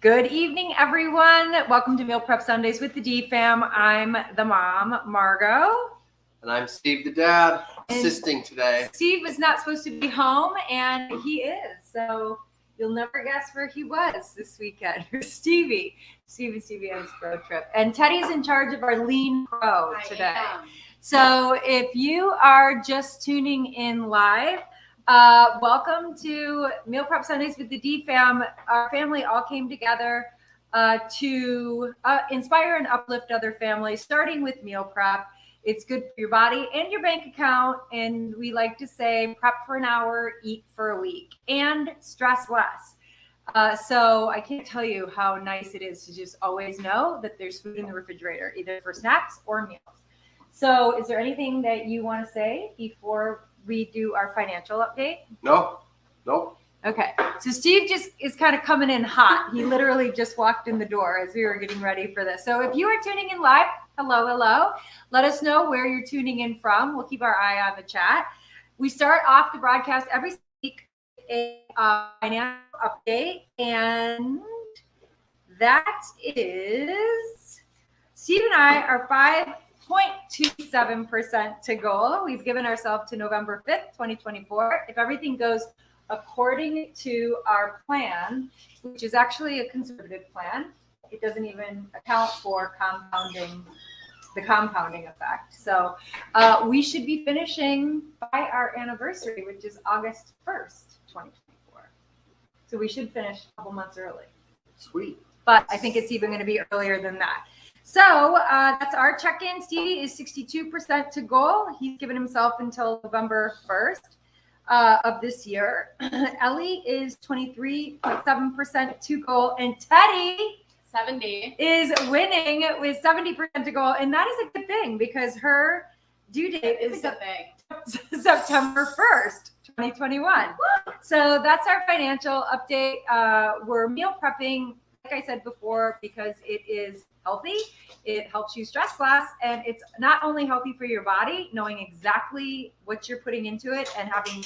Good evening, everyone. Welcome to Meal Prep Sundays with the DFAM. I'm the mom, Margaux. And I'm Steve, the dad, assisting today. Steve is not supposed to be home, and he is. So you'll never guess where he was this weekend. Stevie on his road trip. And Teddy's in charge of our Lean Pro today. So if you are just tuning in live, welcome to Meal Prep Sundays with the DFAM. Our family all came together to inspire and uplift other families, starting with meal prep. It's good for your body and your bank account. And we like to say prep for an hour, eat for a week, and stress less. So I can't tell you how nice it is to just always know that there's food in the refrigerator, either for snacks or meals. So is there anything that you want to say before we do our financial update? Nope. Okay. So Steve just is kind of coming in hot. He literally just walked in the door as we were getting ready for this. So if you are tuning in live, hello. Let us know where you're tuning in from. We'll keep our eye on the chat. We start off the broadcast every week with a financial update, and that is Steve and I are 5.27% to goal. We've given ourselves to November 5th, 2024. If everything goes according to our plan, which is actually a conservative plan, it doesn't even account for the compounding effect. So we should be finishing by our anniversary, which is August 1st, 2024. So we should finish a couple months early. Sweet. But I think it's even going to be earlier than that. So that's our check-in. Stevie is 62% to goal. He's given himself until November 1st of this year. Ellie is 23.7% to goal. And Teddy 70 is winning with 70% to goal. And that is a good thing because her due date is September 1st, 2021. So that's our financial update. We're meal prepping, like I said before, because it is healthy. It helps you stress less, and it's not only healthy for your body, knowing exactly what you're putting into it and having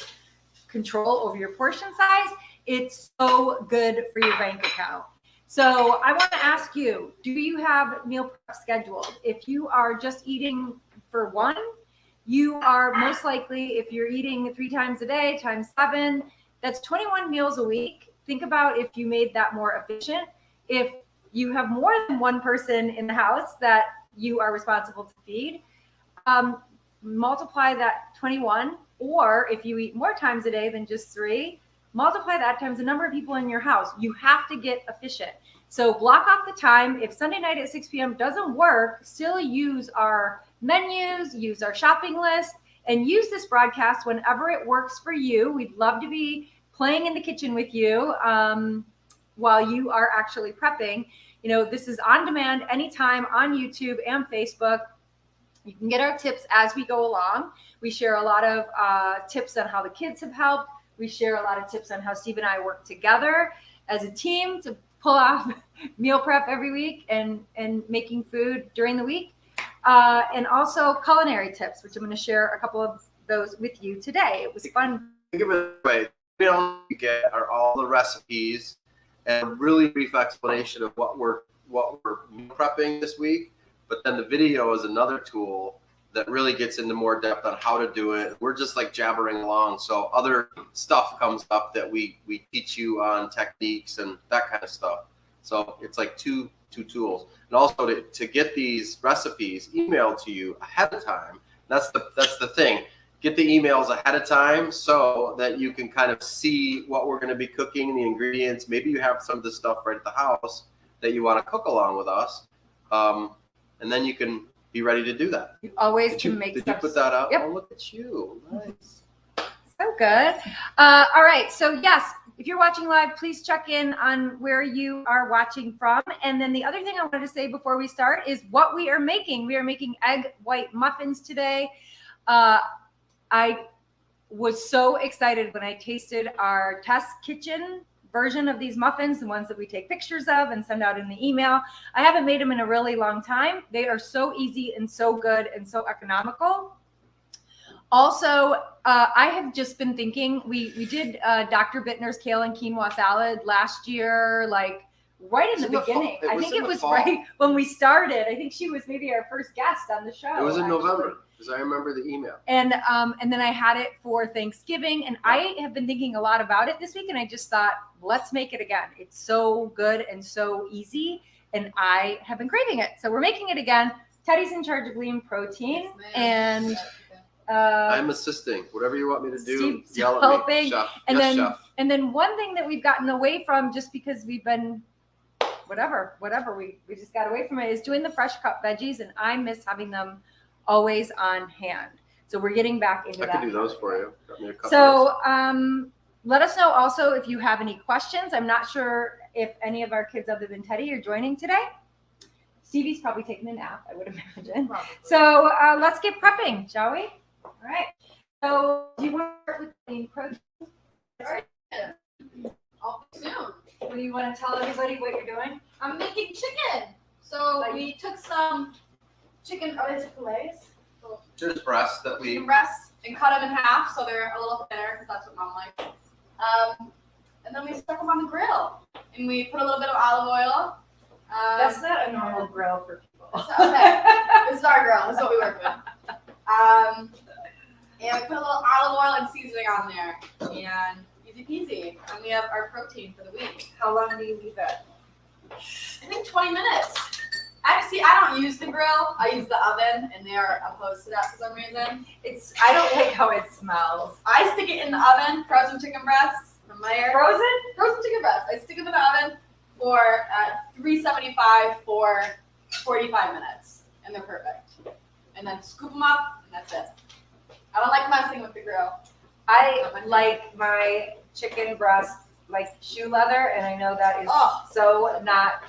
control over your portion size, it's so good for your bank account. So I want to ask you, do you have meal prep scheduled? If you are just eating for one, you are most likely, if you're eating 3 times a day times 7, that's 21 meals a week. Think about if you made that more efficient. If you have more than one person in the house that you are responsible to feed, multiply that 21, or if you eat more times a day than just 3, multiply that times the number of people in your house. You have to get efficient. So block off the time. If Sunday night at 6 p.m. doesn't work, still use our menus, use our shopping list, and use this broadcast whenever it works for you. We'd love to be playing in the kitchen with you while you are actually prepping. You know, this is on demand anytime on YouTube and Facebook. You can get our tips as we go along. We share a lot of tips on how the kids have helped. We share a lot of tips on how Steve and I work together as a team to pull off meal prep every week and making food during the week. And also culinary tips, which I'm going to share a couple of those with you today. It was fun. Think of it this way. You get are all the recipes and a really brief explanation of what we're meal prepping this week. But then the video is another tool that really gets into more depth on how to do it. We're just like jabbering along. So other stuff comes up that we teach you on techniques and that kind of stuff. So it's like two tools. And also to get these recipes emailed to you ahead of time. That's the thing. Get the emails ahead of time so that you can kind of see what we're going to be cooking, the ingredients. Maybe you have some of the stuff right at the house that you want to cook along with us. And then you can be ready to do that. You always can make Did stuff. You put that up? Yep. Oh, look at you. Nice. So good. All right. So yes, if you're watching live, please check in on where you are watching from. And then the other thing I wanted to say before we start is what we are making. We are making egg white muffins today. I was so excited when I tasted our test kitchen version of these muffins, the ones that we take pictures of and send out in the email. I haven't made them in a really long time. They are so easy and so good and so economical. Also, I have just been thinking, we did Dr. Bitner's Kale and Quinoa salad last year, like right in the beginning. I think it was right when we started. I think she was maybe our first guest on the show. It was in November, because I remember the email. And then I had it for Thanksgiving, and I have been thinking a lot about it this week, and I just thought, let's make it again. It's so good and so easy, and I have been craving it. So we're making it again. Teddy's in charge of lean protein, and I'm assisting. Whatever you want me to do, Steve's yell at helping. me. Chef. And yes, then, chef. And then one thing that we've gotten away from, just because we've been whatever, we just got away from it, is doing the fresh cut veggies, and I miss having them always on hand. So we're getting back into that. I could do those for you. Got me a couple So let us know also if you have any questions. I'm not sure if any of our kids other than Teddy are joining today. Stevie's probably taking a nap, I would imagine. Probably. So let's get prepping, shall we? All right. So do you want to start with the protein? All right. All soon. Do you want to tell everybody what you're doing? I'm making chicken. So we took some chicken, fillets? Just breasts that we... Chicken breasts and cut them in half so they're a little thinner because that's what Mom likes. And then we stuck them on the grill. And we put a little bit of olive oil. That's not a normal grill for people. Okay. This is our grill. This is what we work with. And we put a little olive oil and seasoning on there. And easy peasy. And we have our protein for the week. How long do you leave it? I think 20 minutes. Actually, I don't use the grill. I use the oven, and they are opposed to that for some reason. I don't like how it smells. I stick it in the oven, frozen chicken breasts from Meyer. Frozen chicken breasts. I stick them in the oven for 375 for 45 minutes, and they're perfect. And then scoop them up, and that's it. I don't like messing with the grill. I like my chicken breast like shoe leather, and I know that is so not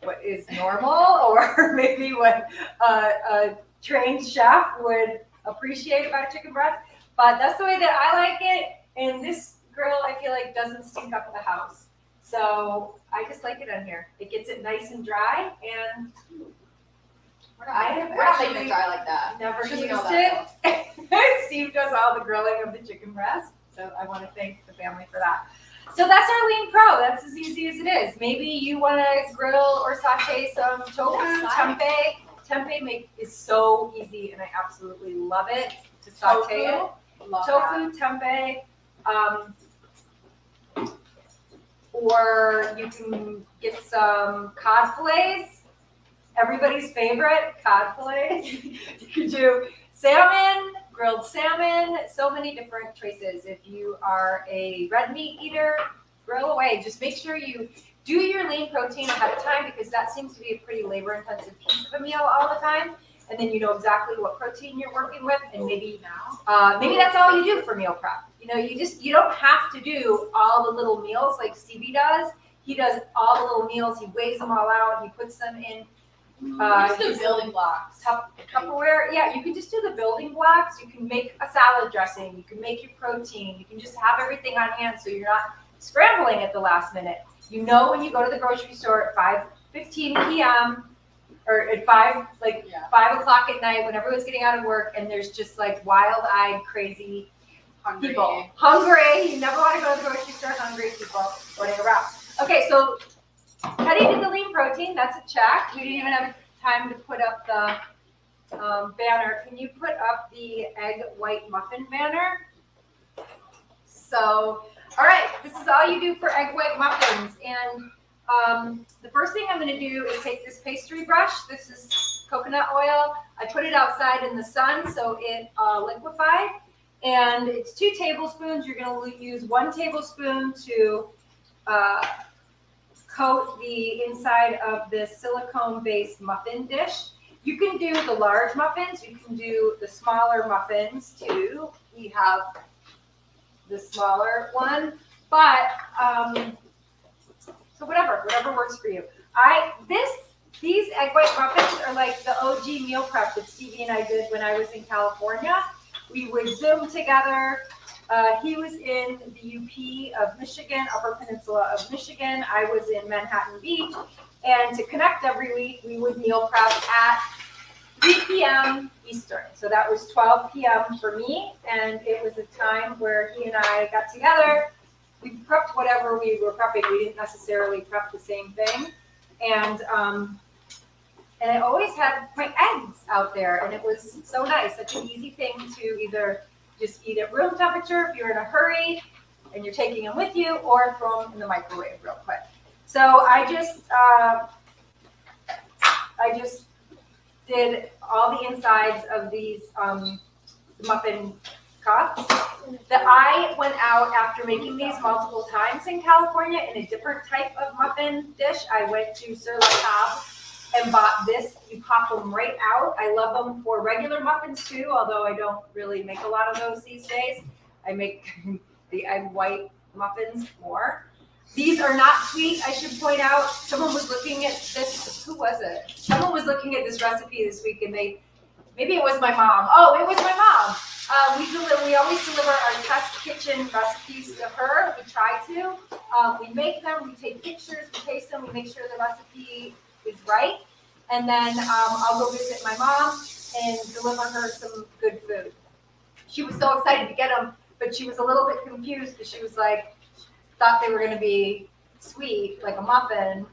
what is normal, or maybe what a trained chef would appreciate about chicken breast, but that's the way that I like it. And this grill, I feel like, doesn't stink up the house, so I just like it on here. It gets it nice and dry, and we're not making it dry like that. Never used it. Steve does all the grilling of the chicken breast, so I want to thank the family for that. So that's our Lean Pro. That's as easy as it is. Maybe you want to grill or saute some tofu. Tempeh is so easy, and I absolutely love it to saute it. Tofu, tempeh, or you can get some cod fillets. Everybody's favorite, cod fillets. You can do salmon, grilled salmon, so many different choices. If you are a red meat eater, grill away. Just make sure you do your lean protein ahead of time, because that seems to be a pretty labor-intensive piece of a meal all the time. And then you know exactly what protein you're working with, and maybe that's all you do for meal prep. You know, you don't have to do all the little meals like Stevie does. He does all the little meals. He weighs them all out. He puts them in. Just do building blocks. Tupperware. Yeah, you can just do the building blocks. You can make a salad dressing. You can make your protein. You can just have everything on hand, so you're not scrambling at the last minute. You know, when you go to the grocery store at 5:15 p.m. or at 5 o'clock at night when everyone's getting out of work, and there's just like wild-eyed, crazy people. Hungry. You never want to go to the grocery store hungry people running around. Okay, so Teddy did the lean protein. That's a check. We didn't even have time to put up the banner. Can you put up the egg white muffin banner? So, all right, this is all you do for egg white muffins. And the first thing I'm going to do is take this pastry brush. This is coconut oil. I put it outside in the sun so it liquefied. And it's 2 tablespoons. You're going to use 1 tablespoon to coat the inside of this silicone-based muffin dish. You can do the large muffins. You can do the smaller muffins too. We have the smaller one, but so whatever works for you. These egg white muffins are like the OG meal prep that Stevie and I did when I was in California. We would Zoom together. He was in the UP of Michigan, Upper Peninsula of Michigan. I was in Manhattan Beach. And to connect every week, we would meal prep at 3 p.m. Eastern. So that was 12 p.m. for me. And it was a time where he and I got together. We prepped whatever we were prepping. We didn't necessarily prep the same thing. And I always had my eggs out there, and it was so nice, such an easy thing to either just eat at room temperature if you're in a hurry and you're taking them with you, or throw them in the microwave real quick. So I just did all the insides of these muffin cups. That I went out after making these multiple times in California in a different type of muffin dish. I went to Sur La Table and bought this. You pop them right out. I love them for regular muffins too, although I don't really make a lot of those these days. I make the egg white muffins more. These are not sweet, I should point out. Someone was looking at this, who was it? Someone was looking at this recipe this week, and maybe it was my mom. Oh, it was my mom. We always deliver our test kitchen recipes to her. We try to. We make them, we take pictures, we taste them, we make sure the recipe is right. And then I'll go visit my mom and deliver her some good food. She was so excited to get them, but she was a little bit confused because she was like, thought they were going to be sweet, like a muffin,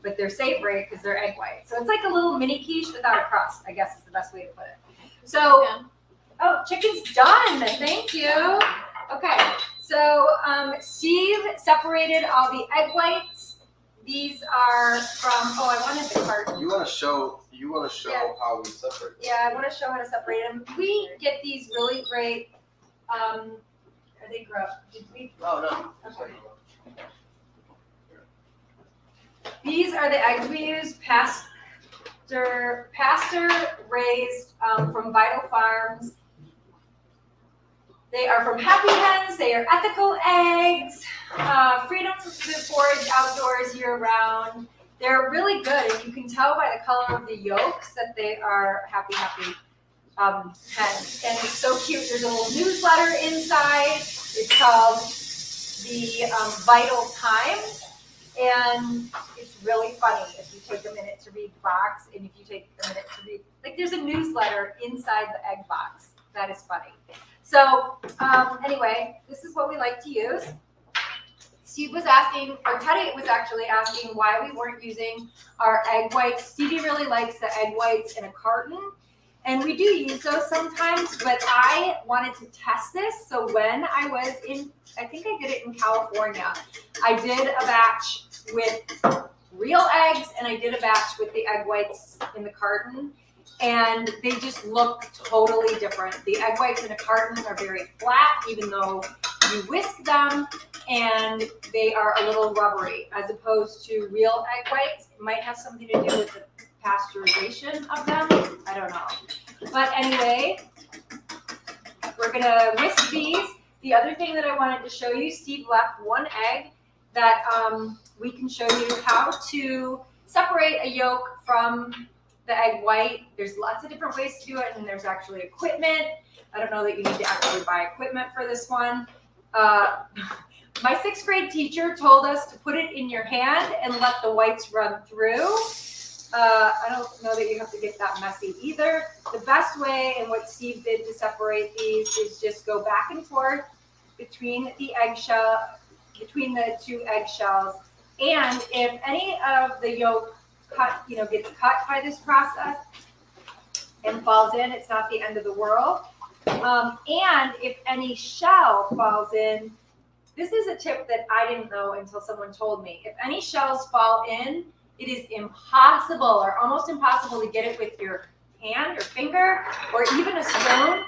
but they're savory because they're egg white. So it's like a little mini quiche without a crust, I guess is the best way to put it. So, oh, chicken's done. Thank you. Okay, so Steve separated all the egg whites. These are from, oh, I wanted the cart. You want to show Yeah. how we separate them. Yeah, I want to show how to separate them. We get these really great, are they gross? Did we? Oh, no. Okay. These are the eggs we use, pasture raised from Vital Farms. They are from Happy Hens. They are ethical eggs. Freedom to forage outdoors year round. They're really good, and you can tell by the color of the yolks that they are happy hens. And it's so cute. There's a little newsletter inside. It's called the Vital Times, and it's really funny if you take a minute to read the box, and if you take a minute to read, like there's a newsletter inside the egg box. That is funny. So anyway, this is what we like to use. Steve was asking, or Teddy was actually asking why we weren't using our egg whites. Stevie really likes the egg whites in a carton. And we do use those sometimes, but I wanted to test this. So when I was in, I think I did it in California, I did a batch with real eggs and I did a batch with the egg whites in the carton. And they just look totally different. The egg whites in a carton are very flat, even though you whisk them, and they are a little rubbery, as opposed to real egg whites. It might have something to do with the pasteurization of them. I don't know. But anyway, we're gonna whisk these. The other thing that I wanted to show you, Steve left one egg that we can show you how to separate a yolk from the egg white. There's lots of different ways to do it, and there's actually equipment. I don't know that you need to actually buy equipment for this one. My 6th grade teacher told us to put it in your hand and let the whites run through. I don't know that you have to get that messy either. The best way, and what Steve did to separate these, is just go back and forth between the eggshell, between the two eggshells. And if any of the yolk gets cut by this process and falls in, it's not the end of the world. And if any shell falls in, this is a tip that I didn't know until someone told me. If any shells fall in, it is impossible or almost impossible to get it with your hand or finger or even a spoon.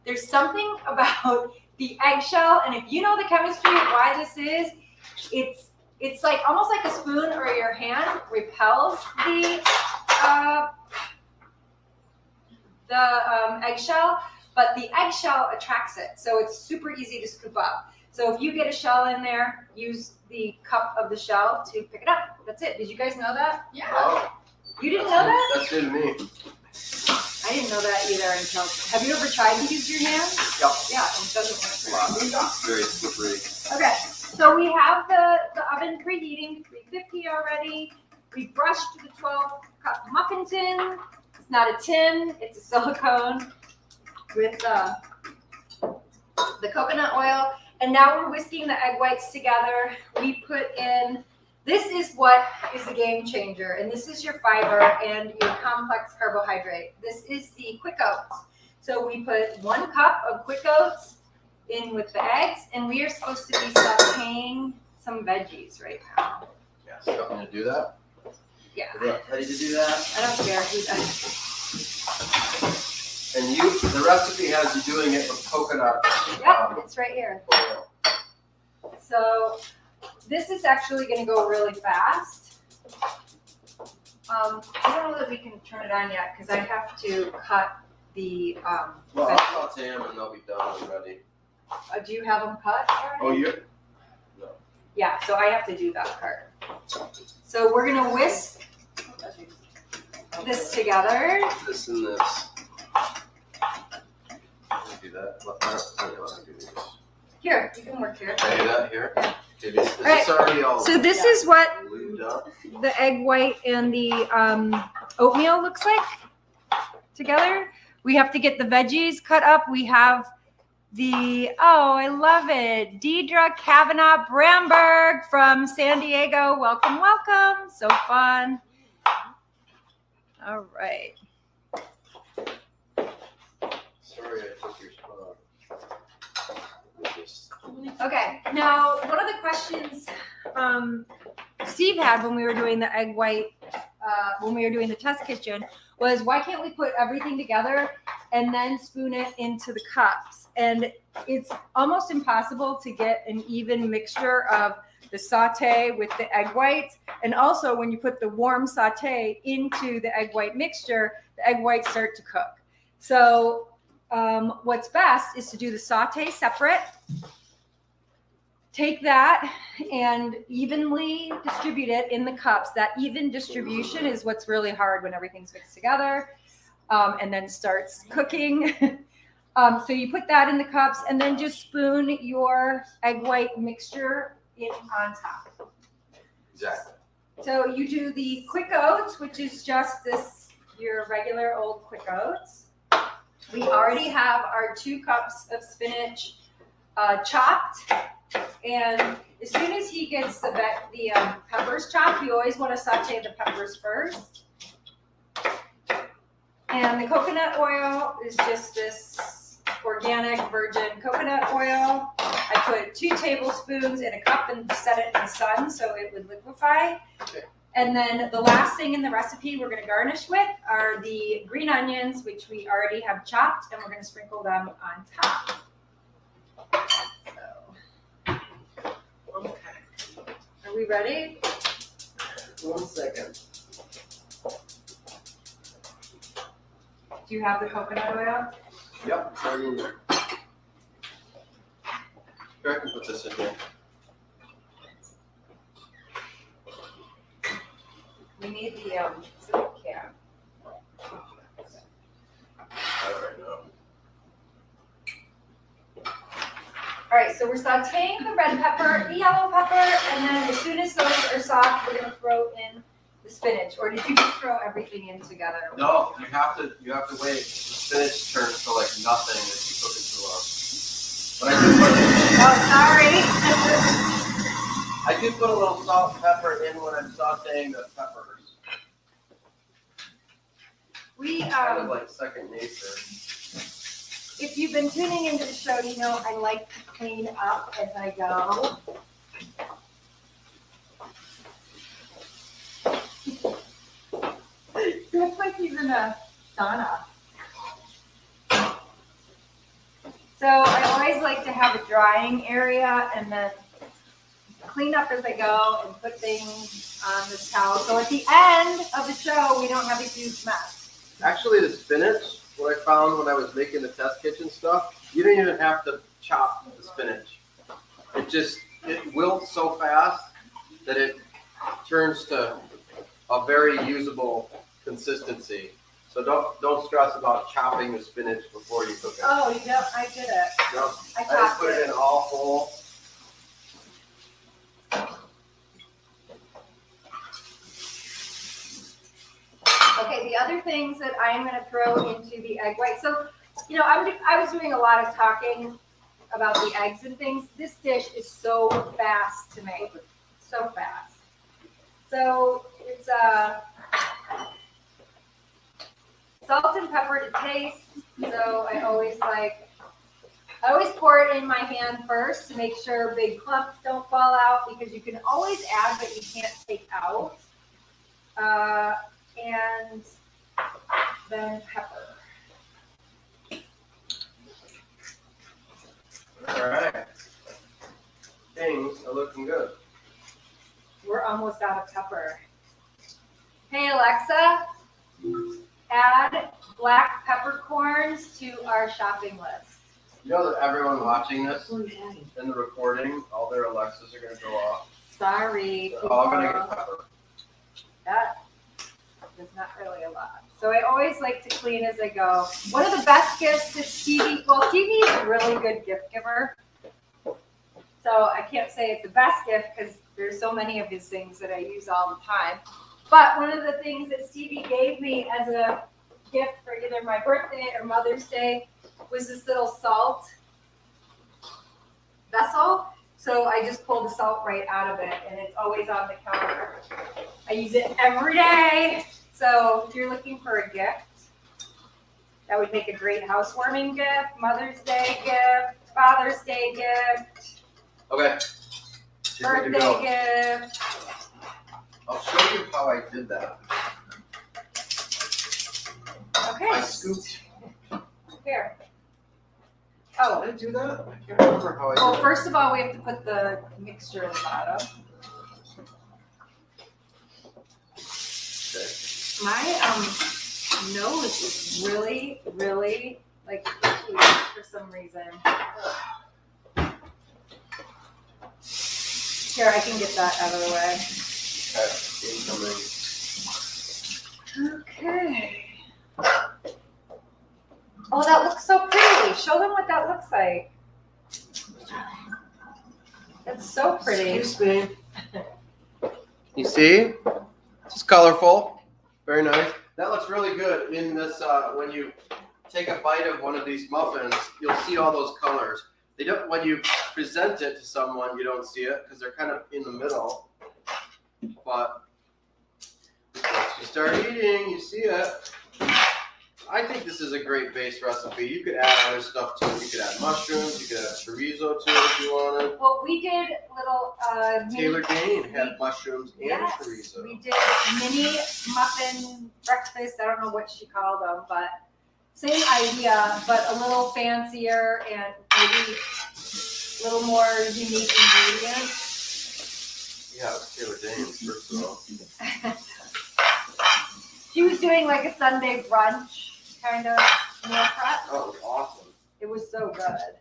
There's something about the eggshell, and if you know the chemistry of why this is, it's like almost like a spoon or your hand repels the eggshell, but the eggshell attracts it. So it's super easy to scoop up. So if you get a shell in there, use the cup of the shell to pick it up. That's it. Did you guys know that? Yeah. Oh, You didn't know that? that's new to me. I didn't know that either until. Have you ever tried to use your hands? Yep. Yeah, it doesn't work. It's very slippery. Okay, so we have the oven preheating to 350 already. We brushed the 12-cup muffin tin. It's not a tin, it's a silicone with the coconut oil. And now we're whisking the egg whites together. We put in, this is what is the game changer. And this is your fiber and your complex carbohydrate. This is the quick oats. So we put 1 cup of quick oats in with the eggs, and we are supposed to be sauteing some veggies right now. Yeah, so you want me to do that? Yeah. Ready to do that? I don't care who does. And the recipe has you doing it with coconut. Yep, it's right here. Oil. So this is actually going to go really fast. I don't know that we can turn it on yet because I have to cut the. Well, I'll saute them and they'll be done and ready. Do you have them cut already? Oh, you? No. Yeah, so I have to do that part. So we're going to whisk this together. This and this. Do that. I don't do this. Here, you can work here. Can I do that here? Okay, this Right. is already all So this is what lubed up. the egg white and the oatmeal looks like together. We have to get the veggies cut up. We have the, oh, I love it, Deidre Kavanaugh Bramberg from San Diego. Welcome, welcome. So fun. All right. Sorry, I took your spot. Okay, now one of the questions Steve had when we were doing the egg white, when we were doing the test kitchen, was why can't we put everything together and then spoon it into the cups? And it's almost impossible to get an even mixture of the saute with the egg whites. And also when you put the warm saute into the egg white mixture, the egg whites start to cook. So what's best is to do the saute separate. Take that and evenly distribute it in the cups. That even distribution is what's really hard when everything's mixed together and then starts cooking. So you put that in the cups and then just spoon your egg white mixture in on top. Exactly. So you do the quick oats, which is just this, your regular old quick oats. We already have our 2 cups of spinach chopped. And as soon as he gets the peppers chopped, you always want to saute the peppers first. And the coconut oil is just this organic virgin coconut oil. I put 2 tablespoons in a cup and set it in the sun so it would liquefy. Okay. And then the last thing in the recipe we're going to garnish with are the green onions, which we already have chopped, and we're going to sprinkle them on top. Okay. Are we ready? 1 second. Do you have the coconut oil? Yep, it's already in there. Here, I can put this in here. We need the can. Right now. All right, so we're sauteing the red pepper, the yellow pepper, and then as soon as those are soft, we're gonna throw in the spinach. Or did you just throw everything in together? No, you have to wait. The spinach turns to like nothing as you cook it too long. But I do put a little salt and pepper in when I'm sauteing the peppers. We Kind of like second nature. if you've been tuning into the show, you know I like to clean up as I go. It looks like he's in a sauna. So I always like to have a drying area and then clean up as I go and put things on this towel. So at the end of the show, we don't have a huge mess. Actually, the spinach, what I found when I was making the test kitchen stuff, you don't even have to chop the spinach. It wilts so fast that it turns to a very usable consistency. So don't stress about chopping the spinach before you cook it. Oh, you know, I did it. No, I I just chopped put it in all whole. Okay, the other things that I am going to throw into the egg white. So, you know, I was doing a lot of talking about the eggs and things, this dish is so fast to make. So fast. So it's salt and pepper to taste. So I always pour it in my hand first to make sure big clumps don't fall out, because you can always add, but you can't take out. And then pepper. All right. Things are looking good. We're almost out of pepper. Hey Alexa, add black peppercorns to our shopping list. You know that everyone watching this in the recording, all their Alexas are going to go off. Sorry. They're all going to get pepper. That is not really a lot. So I always like to clean as I go. One of the best gifts that Stevie is a really good gift giver. So I can't say it's the best gift because there's so many of his things that I use all the time. But one of the things that Stevie gave me as a gift for either my birthday or Mother's Day was this little salt vessel. So I just pulled the salt right out of it, and it's always on the counter. I use it every day. So if you're looking for a gift, that would make a great housewarming gift, Mother's Day gift, Father's Day gift, Okay. birthday gift. I'll show you how I did that. Okay. I scooped. Here. Oh, did I do that? I can't remember how I did Well, that. first of all, we have to put the mixture in the bottom. Okay. My nose is really, really like itchy for some reason. Here, I can get that out of the way. Okay. Oh, that looks so pretty. Show them what that looks like. That's so pretty. Excuse me. You see? It's colorful. Very nice. That looks really good in this, when you take a bite of one of these muffins, you'll see all those colors. They don't, when you present it to someone, you don't see it because they're kind of in the middle. But once you start eating, you see it. I think this is a great base recipe. You could add other stuff to it. You could add mushrooms. You could add chorizo to it if you wanted. Well, we did little Taylor Dane had mushrooms and yes, chorizo. we did mini muffin breakfast. I don't know what she called them, but same idea, but a little fancier and maybe a little more unique ingredients. Yeah, it was Taylor Dane's, first of all. She was doing like a Sunday brunch kind of meal prep. Oh, it was awesome. It was so good.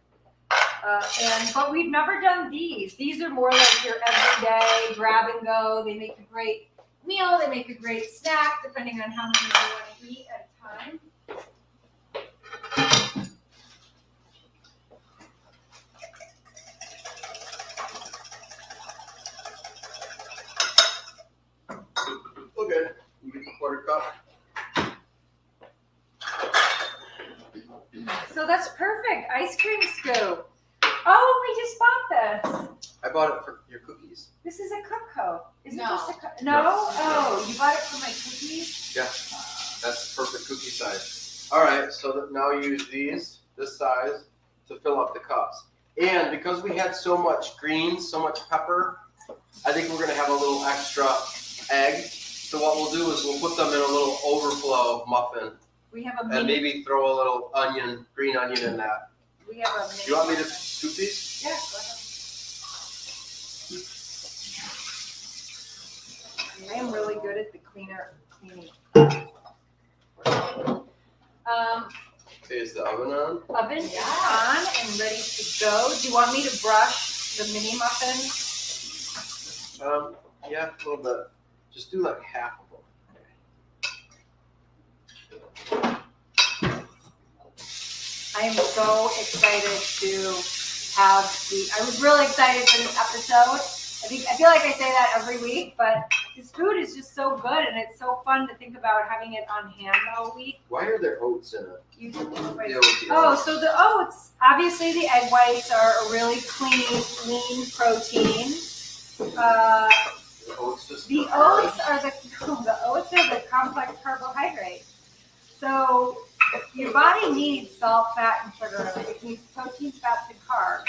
But we've never done these. These are more like your everyday grab and go. They make a great meal. They make a great snack, depending on how many you want to eat at a time. Okay, you get the quarter cup. So that's perfect. Ice cream scoop. Oh, we just bought this. I bought it for your cookies. This is a Cupco. Is No. it just a No? Oh, you bought it for my cookies? Yeah, that's the perfect cookie size. All right, so that now you use these, this size, to fill up the cups. And because we had so much greens, so much pepper, I think we're gonna have a little extra egg. So what we'll do is we'll put them in a little overflow muffin We have a and mini. maybe throw a little onion, green onion in that. We have a mini. Do you want me to scoop these? Yeah, go ahead. I am really good at the cleaning. Okay, is the oven on? Oven is on and ready to go. Do you want me to brush the mini muffins? Yeah, a little bit. Just do like half of them. I am so excited to have I was really excited for this episode. I feel like I say that every week, but His food is just so good, and it's so fun to think about having it on hand all week. Why are there oats in it? You can just wait. Yeah, with the Oh, oats. so the oats, obviously the egg whites are a really clean, lean protein. The oats just The oats are the complex carbohydrate. So your body needs salt, fat, and sugar. It needs proteins, fats, and carbs.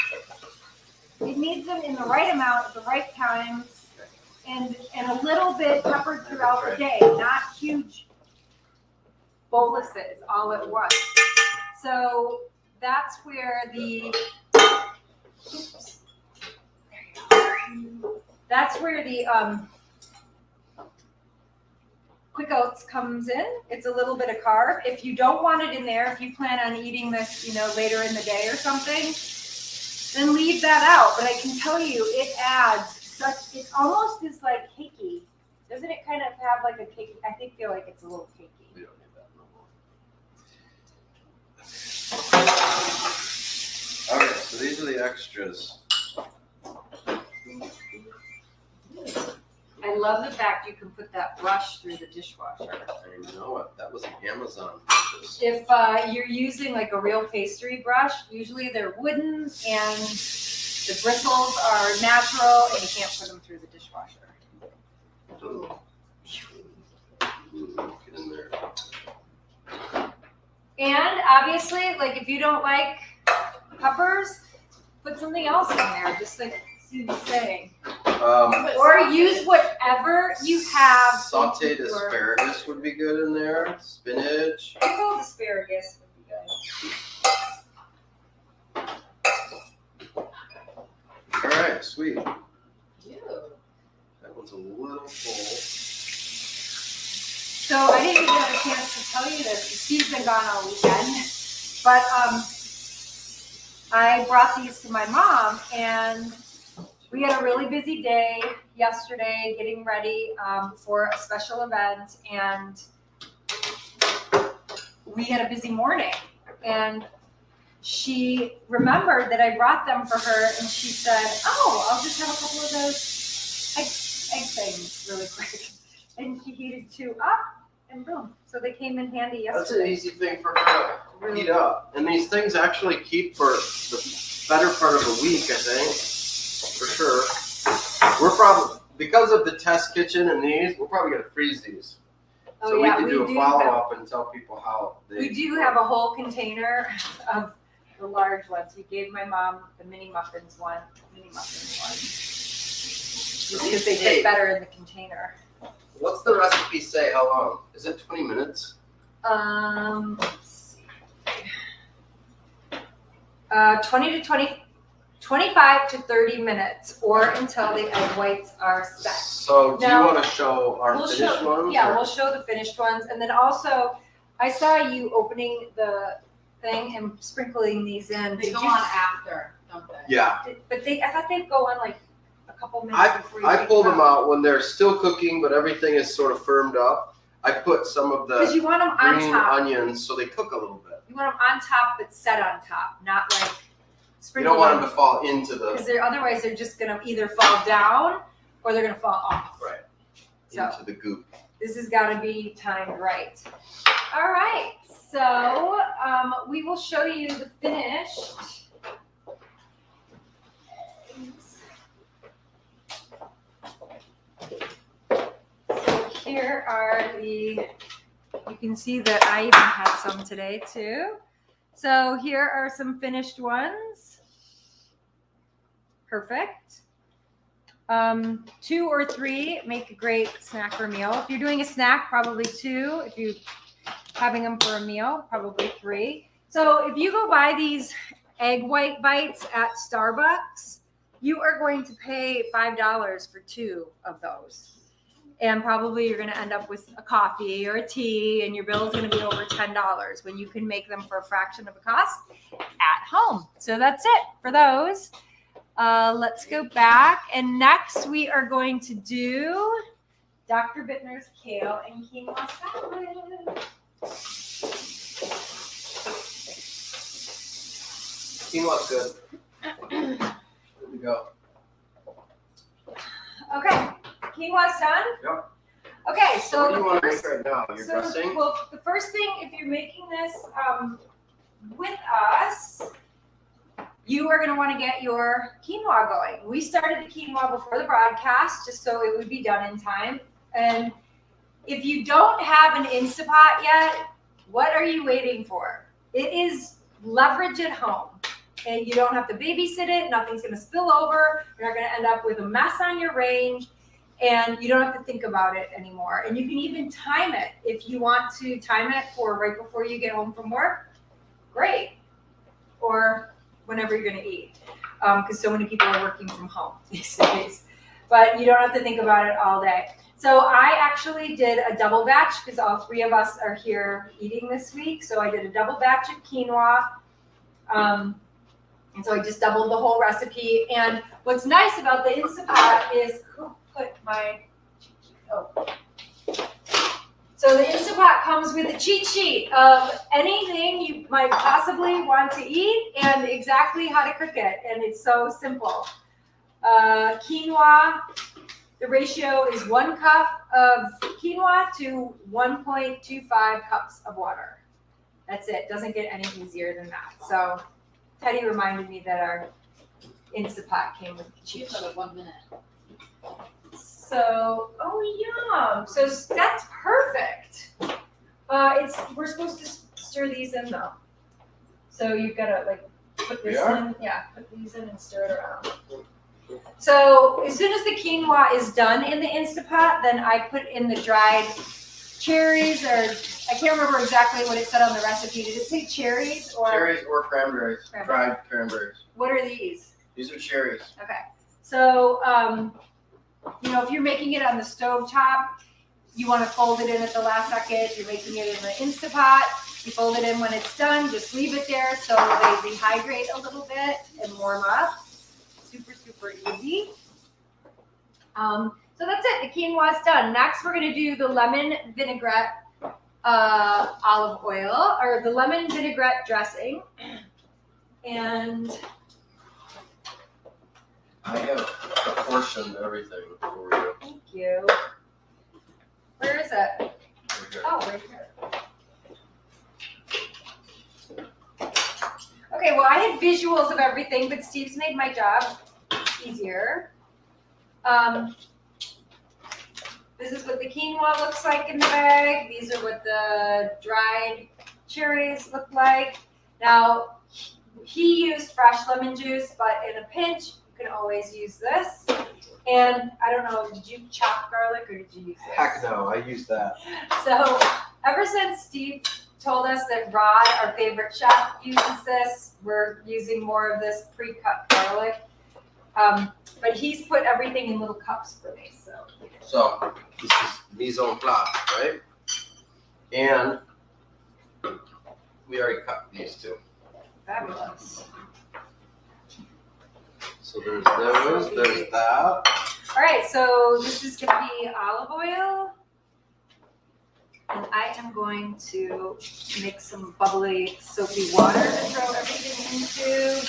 It needs them in the right amount at the right times, and a little bit peppered throughout the day, not huge boluses all at once. So that's where the quick oats comes in. It's a little bit of carb. If you don't want it in there, if you plan on eating this, later in the day or something, then leave that out. But I can tell you, it adds it almost is like cakey. Doesn't it kind of have like a cakey? I feel like it's a little cakey. We don't need that no more. Okay, so these are the extras. I love the fact you can put that brush through the dishwasher. I know it. That was an Amazon purchase. If you're using like a real pastry brush, usually they're wooden and the bristles are natural, and you can't put them through the dishwasher. Ooh. Get in there. And obviously, like if you don't like peppers, put something else in there, just like Sue's saying. Or use whatever you have. Sauteed asparagus would be good in there. Spinach. Pickled asparagus would be good. All right, sweet. Ew. That one's a little full. So I didn't even have a chance to tell you this. Steve's been gone all weekend, but I brought these to my mom, and we had a really busy day yesterday getting ready for a special event, and we had a busy morning. And she remembered that I brought them for her, and she said, "Oh, I'll just have a couple of those egg things really quick." And she heated 2 up, and boom. So they came in handy yesterday. That's an easy thing for her to heat up. And these things actually keep for the better part of a week, I think, for sure. We're probably, because of the test kitchen and these, we're probably going to freeze these. So we can do a follow-up and tell people how they... We do have a whole container of the large ones. We gave my mom the mini muffins one. Just because they fit better in the container. What's the recipe say? How long? Is it 20 minutes? Let's see. 25 to 30 minutes, or until the egg whites are set. So do you want to show our finished ones? Yeah, we'll show the finished ones. And then also, I saw you opening the thing and sprinkling these in. They go on after, don't they? Yeah. But I thought they'd go on like a couple minutes before you I pull them out when they're still cooking, but everything is sort of firmed up. I put some of the you want them on green top. onions so they cook a little bit. You want them on top, but set on top, not like You sprinkle. don't want them to fall into because the otherwise they're just gonna either fall down or they're gonna fall off. right So into the goop. this has got to be timed right. All right, so we will show you the finished. So here are you can see that I even had some today too. So here are some finished ones. Perfect. 2 or 3 make a great snack or meal. If you're doing a snack, probably 2. If you're having them for a meal, probably 3. So if you go buy these egg white bites at Starbucks, you are going to pay $5 for 2 of those. And probably you're going to end up with a coffee or a tea, and your bill is going to be over $10 when you can make them for a fraction of the cost at home. So that's it for those. Let's go back. And next we are going to do Dr. Bitner's Kale and Quinoa salad. Quinoa's good. Here we go. Okay, quinoa's done? Yep. Okay, So what do you want to first, make right now? You're dressing? well, the first thing, if you're making this with us, you are going to want to get your quinoa going. We started the quinoa before the broadcast, just so it would be done in time. And if you don't have an Instapot yet, what are you waiting for? It is leverage at home. And you don't have to babysit it. Nothing's going to spill over. You're not going to end up with a mess on your range. And you don't have to think about it anymore. And you can even time it. If you want to time it for right before you get home from work, great. Or whenever you're going to eat. Because so many people are working from home these days. But you don't have to think about it all day. So I actually did a double batch because all three of us are here eating this week. So I did a double batch of quinoa. And so I just doubled the whole recipe. And what's nice about the Instapot is, who put my cheat sheet? Oh. So the Instapot comes with a cheat sheet of anything you might possibly want to eat and exactly how to cook it. And it's so simple. Quinoa, the ratio is 1 cup of quinoa to 1.25 cups of water. That's it. Doesn't get any easier than that. So Teddy reminded me that our Instapot came with a cheat sheet. 1 minute. So, oh yum! So that's perfect. We're supposed to stir these in though. So you've got to like put this in. Yeah, put these in and stir it around. So as soon as the quinoa is done in the Instapot, then I put in the dried cherries, or I can't remember exactly what it said on the recipe. Did it say cherries or Cherries or cranberries. Dried cranberries. What are these? These are cherries. Okay. So, if you're making it on the stove top, you want to fold it in at the last second. If you're making it in the Instapot, you fold it in when it's done. Just leave it there so they rehydrate a little bit and warm up. Super, super easy. So that's it. The quinoa is done. Next, we're going to do the lemon vinaigrette olive oil, or the lemon vinaigrette dressing. And I have portioned everything for you. thank you. Where is it? Right here. Oh, right here. Okay, well, I had visuals of everything, but Steve's made my job easier. This is what the quinoa looks like in the bag. These are what the dried cherries look like. Now, he used fresh lemon juice, but in a pinch, you can always use this. And I don't know, did you chop garlic or did you use this? Heck no, I use that. So ever since Steve told us that Rod, our favorite chef, uses this, we're using more of this pre-cut garlic. But he's put everything in little cups for me. So this is mise en place, right? And we already cut these two. Fabulous. So there's those, there's that. All right, so this is going to be olive oil. And I am going to make some bubbly, soapy water to throw everything into.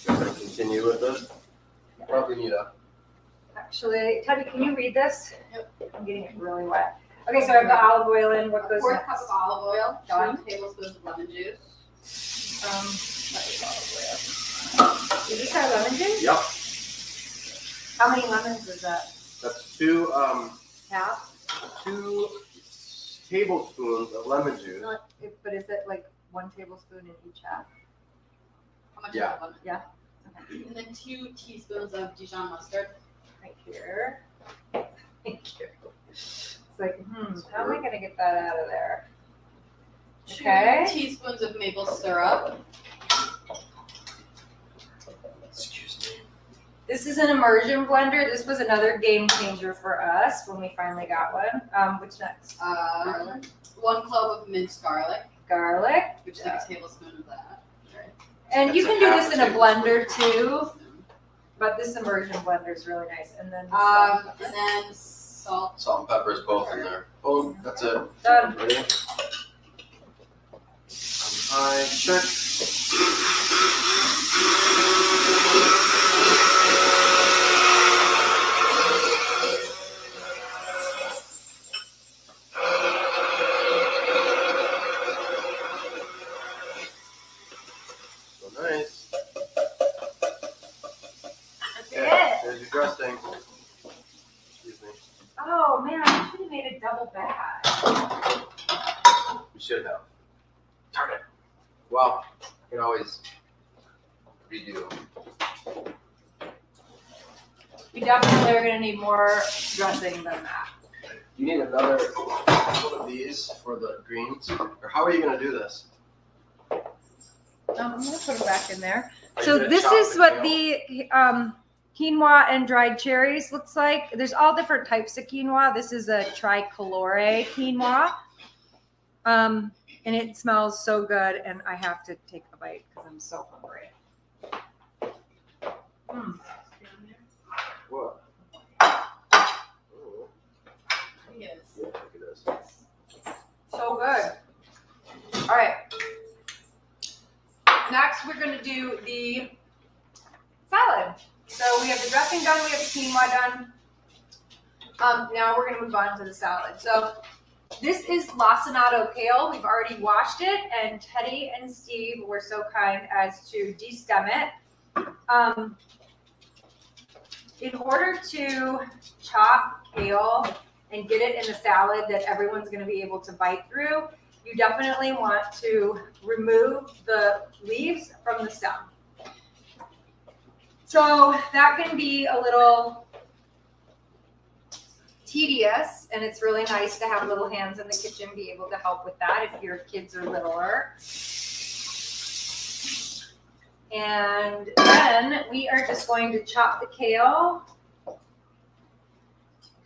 Continue with this. Probably need a. Actually, Teddy, can you read this? Yep. I'm getting it really wet. Okay, so I've got olive oil in. What goes 1/4 next? cup of olive oil, Done. 2 tablespoons of lemon juice. That is olive oil. Is this our lemon juice? Yep. How many lemons is that? That's two Half? 2 tablespoons of lemon juice. But is it like 1 tablespoon in each half? How much Yeah. is lemon? Yeah. And then 2 teaspoons of Dijon mustard. Right here. Thank you. It's like, how am I going to get that out of there? 2 Okay. teaspoons of maple syrup. Excuse me. This is an immersion blender. This was another game changer for us when we finally got one. Which next? 1 clove of minced garlic, Garlic. which is like a tablespoon of that. Right. And you That's can a do half this in a tablespoon. blender too, but this immersion blender is really nice. And then And then salt. Salt and pepper is both in there. Boom, that's it. done. Ready? High, check. dressing. Excuse me. Oh man, I should have made a double bag. We should have. Darn it. Well, I can always redo. We definitely are gonna need more dressing than that. You need another one of these for the greens? Or how are you going to do this? I'm gonna put them back in there. Are you So gonna this chop is the what kale? the quinoa and dried cherries looks like. There's all different types of quinoa. This is a tricolore quinoa. And it smells so good, and I have to take a bite because I'm so hungry. What? Yes. Yeah, look at this. So good. All right. Next, we're going to do the salad. So we have the dressing done. We have the quinoa done. Now we're going to move on to the salad. So this is lacinato kale. We've already washed it, and Teddy and Steve were so kind as to destem it. In order to chop kale and get it in the salad that everyone's going to be able to bite through, you definitely want to remove the leaves from the stem. So that can be a little tedious, and it's really nice to have little hands in the kitchen be able to help with that if your kids are littler. And then we are just going to chop the kale.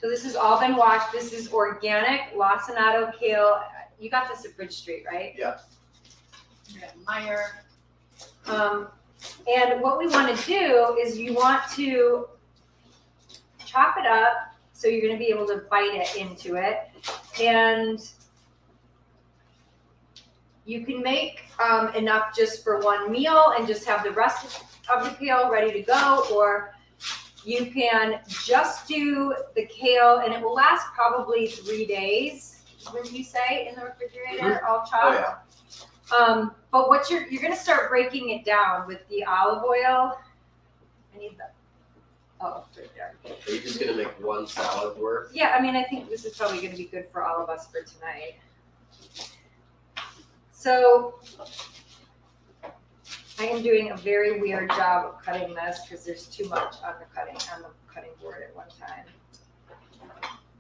So this has all been washed. This is organic lacinato kale. You got this at Bridge Street, right? Yeah. Meyer. And what we want to do is you want to chop it up so you're going to be able to bite it into it. And you can make enough just for one meal and just have the rest of the kale ready to go, or you can just do the kale and it will last probably 3 days, wouldn't you say, in the refrigerator, all chopped? Oh, yeah. But what you're going to start breaking it down with the olive oil. I need the, oh, it's right there. Are you just going to make one salad worth? Yeah, I mean, I think this is probably going to be good for all of us for tonight. So I am doing a very weird job of cutting this because there's too much on the cutting board at one time.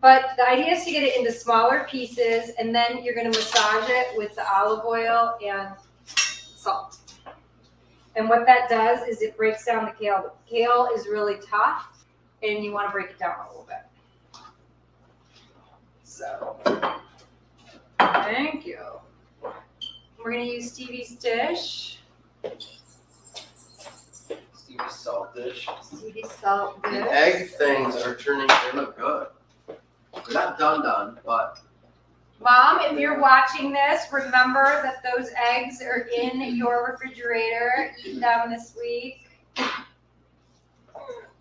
But the idea is to get it into smaller pieces, and then you're going to massage it with the olive oil and salt. And what that does is it breaks down the kale. The kale is really tough, and you want to break it down a little bit. So, thank you. We're going to use Stevie's dish. Stevie's salt dish. Stevie's salt dish. The egg things are turning, they look good. They're not done, but. Mom, if you're watching this, remember that those eggs are in your refrigerator. Eat them this week.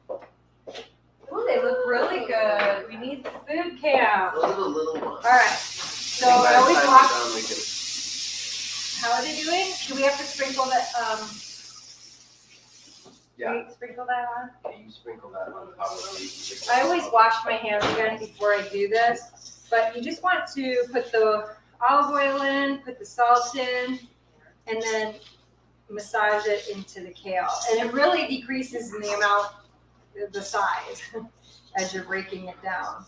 Ooh, they look really good. We need the food cam. Those are the little ones. All right. So I always watch. Can... How are they doing? Do we have to sprinkle that? Yeah. Do we sprinkle that on? Yeah, you sprinkle that on top of the. I always wash my hands again before I do this, but you just want to put the olive oil in, put the salt in, and then massage it into the kale. And it really decreases in the amount, the size, as you're breaking it down.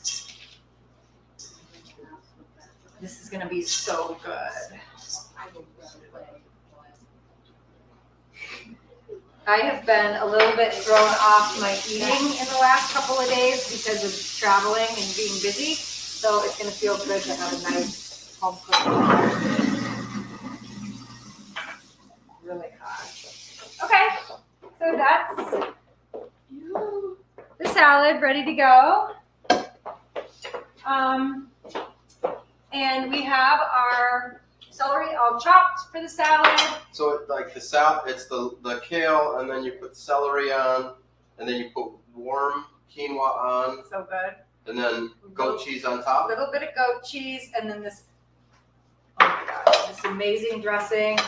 This is going to be so good. I have been a little bit thrown off my eating in the last couple of days because of traveling and being busy. So it's going to feel good to have a nice home cooked meal. Really hot. Okay, so that's the salad ready to go. And we have our celery all chopped for the salad. So like the salad, it's the kale, and then you put celery on, and then you put warm quinoa on, So good. and then goat cheese on top. A little bit of goat cheese, and then this, oh my gosh, this amazing dressing,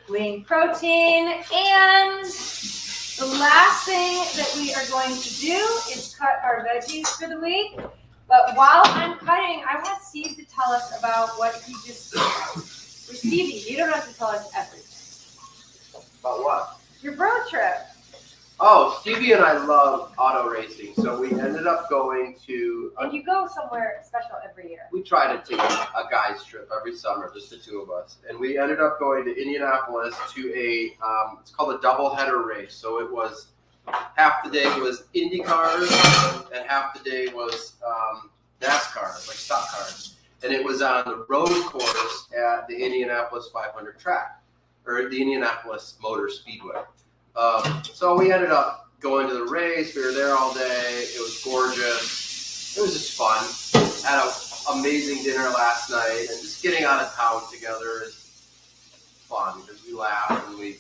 lean protein, and The last thing that we are going to do is cut our veggies for the week. But while I'm cutting, I want Steve to tell us about what he just did. For Stevie, you don't have to tell us everything. About what? Your road trip. Oh, Stevie and I love auto racing, so we ended up going to. And you go somewhere special every year. We try to take a guy's trip every summer, just the two of us, and we ended up going to Indianapolis to a. It's called a double-header race. So it was half the day was Indy cars and half the day was NASCAR, like stock cars, and it was on the road course at the Indianapolis 500 track, or the Indianapolis Motor Speedway. So we ended up going to the race. We were there all day. It was gorgeous. It was just fun. Had an amazing dinner last night, and just getting out of town together is fun because we laugh and we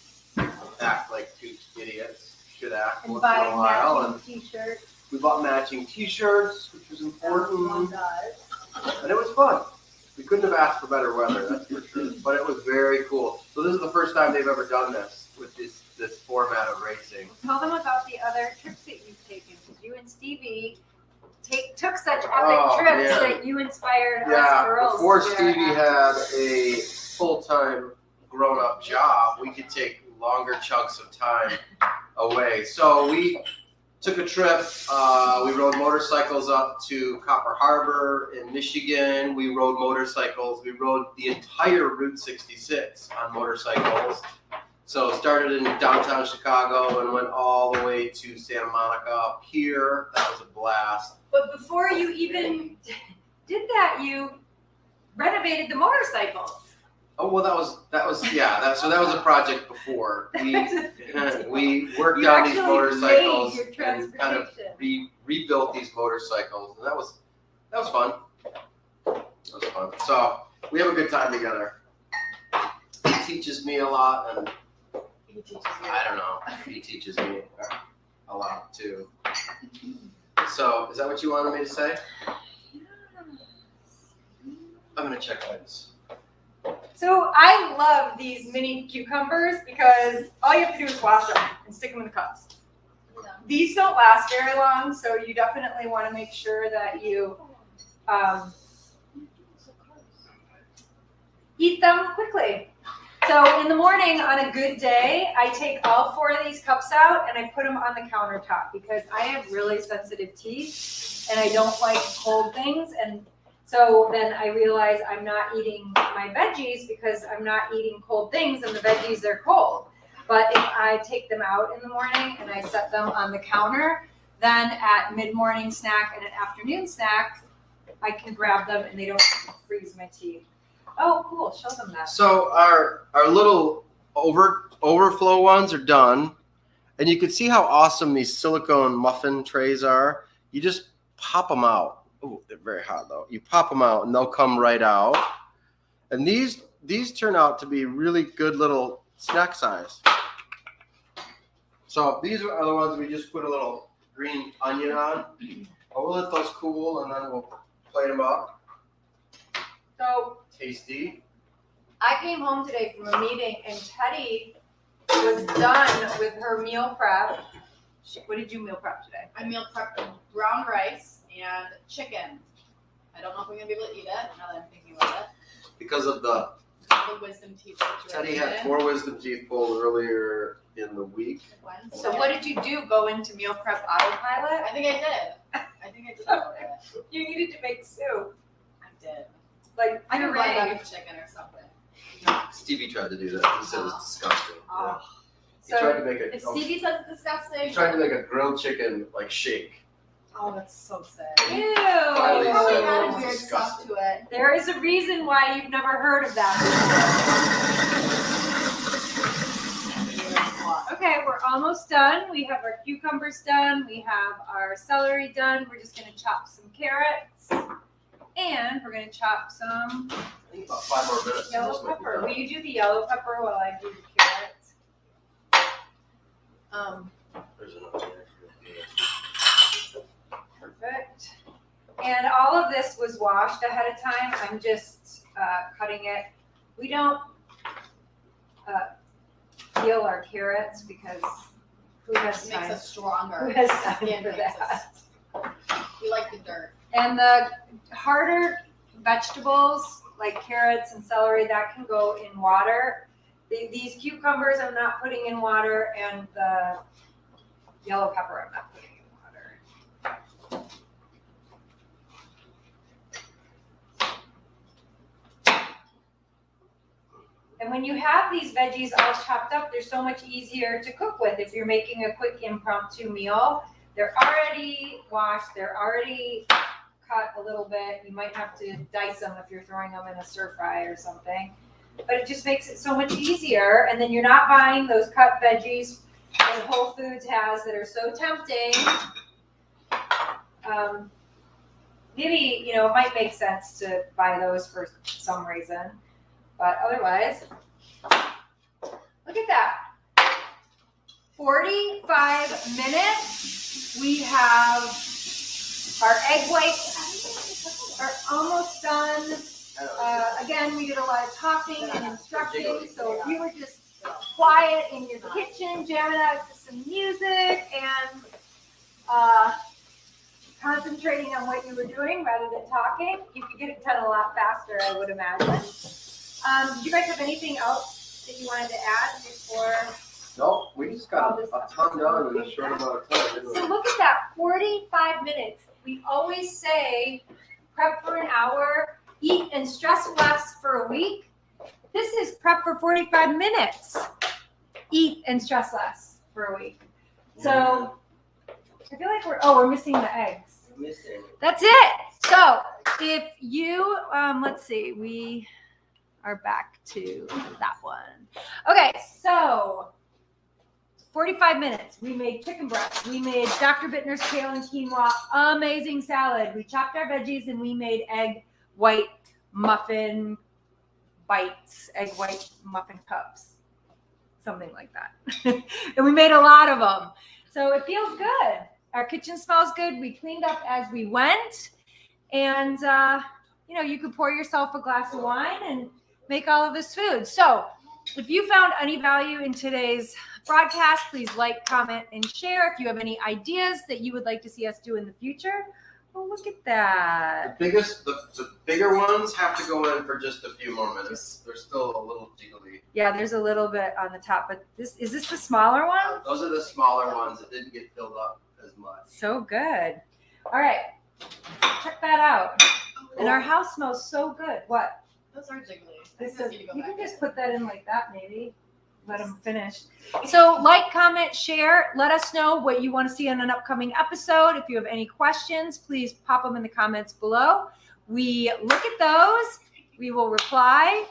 act like two idiots. Should act And once in a buy while. matching t-shirts. We bought matching T-shirts, which was important, and it was fun. We couldn't have asked for better weather, that's for sure. But it was very cool. So this is the first time they've ever done this with this format of racing. Tell them about the other trips that you've taken. Because you and Stevie took such epic trips that you inspired us girls. Before to Stevie had a full-time grown-up job, we could take longer chunks of time away. So we took a trip. We rode motorcycles up to Copper Harbor in Michigan. We rode motorcycles. We rode the entire Route 66 on motorcycles. So started in downtown Chicago and went all the way to Santa Monica up here. That was a blast. But before you even did that, you renovated the motorcycles. Oh well, that was so that was a project before. We worked on these motorcycles and kind of rebuilt these motorcycles, and that was fun. That was fun. So we have a good time together. He teaches me a lot, and I don't know. He teaches me a lot too. So is that what you wanted me to say? I'm gonna check this. So I love these mini cucumbers because all you have to do is wash them and stick them in the cups. Yeah. These don't last very long, so you definitely want to make sure that you eat them quickly. So in the morning on a good day, I take all 4 of these cups out and I put them on the countertop because I have really sensitive teeth and I don't like cold things. And so then I realize I'm not eating my veggies because I'm not eating cold things and the veggies are cold. But if I take them out in the morning and I set them on the counter, then at mid-morning snack and an afternoon snack, I can grab them and they don't freeze my teeth. Oh, cool. Show them that. So our little overflow ones are done. And you can see how awesome these silicone muffin trays are. You just pop them out. Oh, they're very hot though. You pop them out and they'll come right out. And these turn out to be really good little snack size. So these are the ones we just put a little green onion on. We'll let those cool and then we'll plate them up. So Tasty. I came home today from a meeting and Teddy was done with her meal prep. What did you meal prep today? I meal prepped brown rice and chicken. I don't know if we're gonna be able to eat it now that I'm thinking about it. Because of the wisdom teeth situation. Teddy had 4 wisdom teeth pulled earlier in the week. So what did you do? Go into meal prep autopilot? I think I did. I think I did a little bit. You needed to make soup. I did. Like I can puree. blend up chicken or something. Stevie tried to do that. He said it was disgusting. Oh. He tried to So make If Stevie says it's disgusting. he tried to make a grilled chicken like shake. Oh, that's so sad. ew. Finally It probably said it added was weird stuff disgusting. to it. There is a reason why you've never heard of that before. Okay, we're almost done. We have our cucumbers done. We have our celery done. We're just gonna chop some carrots. And we're gonna chop some I think about 5 more minutes. yellow This might be pepper. done. Will you do the yellow pepper while I do the carrots? There's another one. Perfect. And all of this was washed ahead of time. I'm just cutting it. We don't peel our carrots because Who has It makes time? us stronger. Who has time Skin for makes that? us- We like the dirt. And the harder vegetables like carrots and celery, that can go in water. These cucumbers I'm not putting in water, and the yellow pepper I'm not putting in water. And when you have these veggies all chopped up, they're so much easier to cook with. If you're making a quick impromptu meal, they're already washed, they're already cut a little bit. You might have to dice them if you're throwing them in a stir fry or something. But it just makes it so much easier. And then you're not buying those cut veggies that Whole Foods has that are so tempting. Maybe, it might make sense to buy those for some reason. But otherwise, look at that. 45 minutes. We have our egg whites are almost done. Again, we did a lot of talking and instructing. So if you were just quiet in your kitchen, jamming out to some music and concentrating on what you were doing rather than talking, you could get it done a lot faster, I would imagine. Do you guys have anything else that you wanted to add before? No, we just got a ton done in a short amount of time. Didn't we? So look at that, 45 minutes. We always say prep for an hour, eat and stress less for a week. This is prep for 45 minutes. Eat and stress less for a week. So I feel like we're missing the eggs. That's it. So if you, let's see, we are back to that one. Okay, so 45 minutes. We made chicken breast. We made Dr. Bitner's Kale and Quinoa, amazing salad. We chopped our veggies and we made egg white muffin bites, egg white muffin cups, something like that. And we made a lot of them. So it feels good. Our kitchen smells good. We cleaned up as we went. And, you could pour yourself a glass of wine and make all of this food. So if you found any value in today's broadcast, please like, comment, and share. If you have any ideas that you would like to see us do in the future, oh, look at that. The bigger ones have to go in for just a few more minutes. They're still a little jiggly. Yeah, there's a little bit on the top, but is this the smaller one? Those are the smaller ones that didn't get filled up as much. So good. All right, check that out. And our house smells so good. What? Those are jiggly. You can just put that in like that, maybe. Let them finish. So like, comment, share. Let us know what you want to see on an upcoming episode. If you have any questions, please pop them in the comments below. We look at those. We will reply.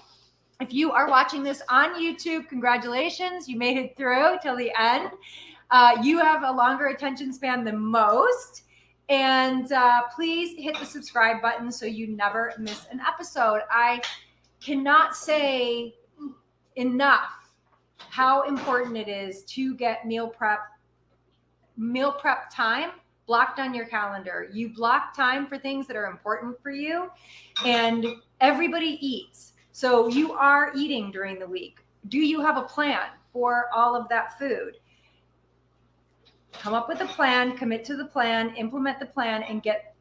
If you are watching this on YouTube, congratulations. You made it through till the end. You have a longer attention span than most. And please hit the subscribe button so you never miss an episode. I cannot say enough how important it is to get meal prep time blocked on your calendar. You block time for things that are important for you, and everybody eats. So you are eating during the week. Do you have a plan for all of that food? Come up with a plan, commit to the plan, implement the plan, and get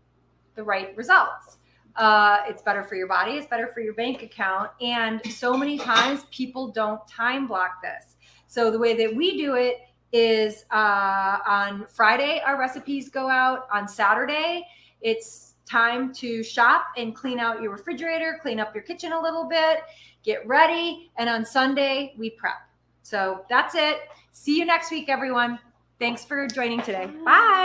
the right results. It's better for your body. It's better for your bank account. And so many times people don't time block this. So the way that we do it is on Friday, our recipes go out. On Saturday, it's time to shop and clean out your refrigerator, clean up your kitchen a little bit, get ready. And on Sunday, we prep. So that's it. See you next week, everyone. Thanks for joining today. Bye.